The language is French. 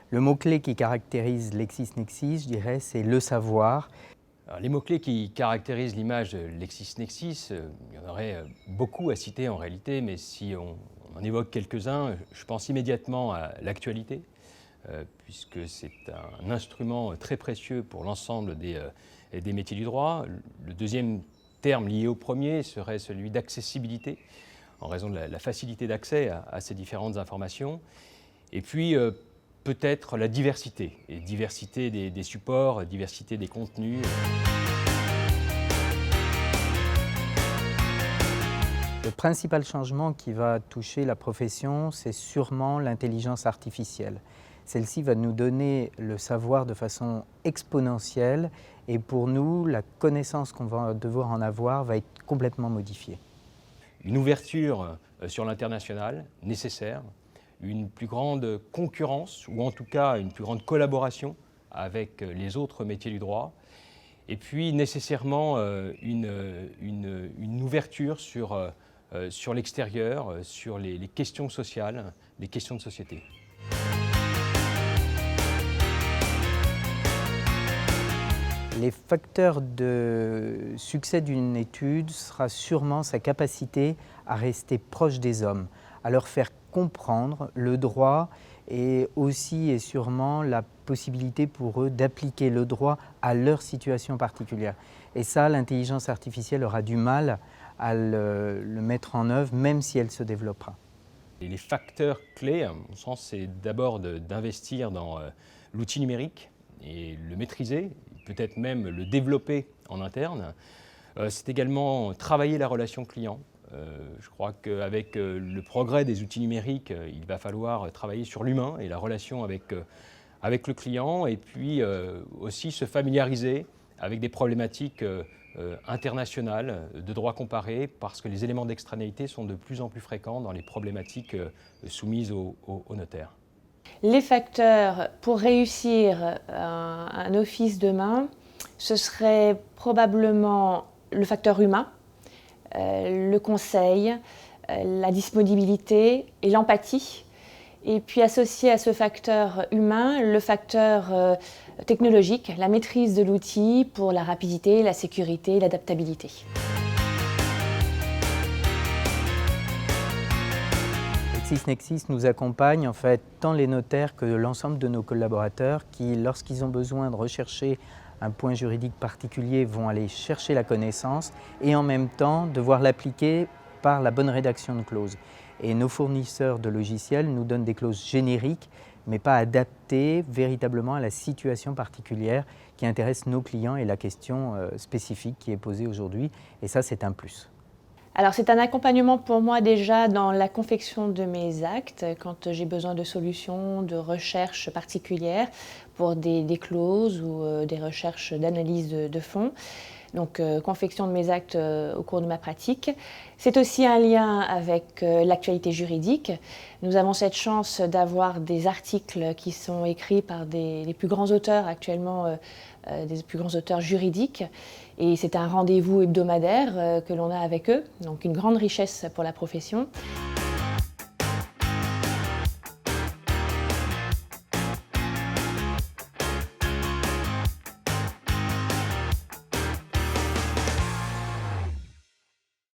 Le mot-clé qui caractérise LexisNexis, je dirais, c'est le savoir. Alors, les mots-clés qui caractérisent l'image de LexisNexis, il y en aurait beaucoup à citer en réalité, mais si on en évoque quelques-uns, je pense immédiatement à l'actualité, puisque c'est un instrument très précieux pour l'ensemble des métiers du droit. Le deuxième terme lié au premier serait celui d'accessibilité, en raison de la facilité d'accès à ces différentes informations. Et puis, peut-être la diversité, et diversité des supports, diversité des contenus. Le principal changement qui va toucher la profession, c'est sûrement l'intelligence artificielle. Celle-ci va nous donner le savoir de façon exponentielle et pour nous, la connaissance qu'on va devoir en avoir va être complètement modifiée. Une ouverture sur l'international nécessaire, une plus grande concurrence ou en tout cas une plus grande collaboration avec les autres métiers du droit et puis nécessairement une ouverture sur l'extérieur, sur les questions sociales, les questions de société. Les facteurs de succès d'une étude sera sûrement sa capacité à rester proche des hommes, à leur faire comprendre le droit et aussi et sûrement la possibilité pour eux d'appliquer le droit à leur situation particulière. Et ça, l'intelligence artificielle aura du mal à le mettre en œuvre, même si elle se développera. Et les facteurs clés, à mon sens, c'est d'abord d'investir dans l'outil numérique et le maîtriser, peut-être même le développer en interne. C'est également travailler la relation client. Je crois qu'avec le progrès des outils numériques, il va falloir travailler sur l'humain et la relation avec le client, et puis aussi se familiariser avec des problématiques internationales de droit comparé, parce que les éléments d'extranéité sont de plus en plus fréquents dans les problématiques soumises aux notaires. Les facteurs pour réussir un office demain, ce serait probablement le facteur humain, le conseil, la disponibilité et l'empathie. Et puis associé à ce facteur humain, le facteur technologique, la maîtrise de l'outil pour la rapidité, la sécurité et l'adaptabilité. LexisNexis nous accompagne en fait tant les notaires que l'ensemble de nos collaborateurs qui, lorsqu'ils ont besoin de rechercher un point juridique particulier, vont aller chercher la connaissance et en même temps devoir l'appliquer par la bonne rédaction de clauses. Et nos fournisseurs de logiciels nous donnent des clauses génériques, mais pas adaptées véritablement à la situation particulière qui intéresse nos clients et la question spécifique qui est posée aujourd'hui. Et ça, c'est un plus. Alors c'est un accompagnement pour moi déjà dans la confection de mes actes, quand j'ai besoin de solutions, de recherches particulières pour des clauses ou des recherches d'analyse de fond. Donc confection de mes actes au cours de ma pratique. C'est aussi un lien avec l'actualité juridique. Nous avons cette chance d'avoir des articles qui sont écrits par les plus grands auteurs actuellement, des plus grands auteurs juridiques. Et c'est un rendez-vous hebdomadaire que l'on a avec eux, donc une grande richesse pour la profession.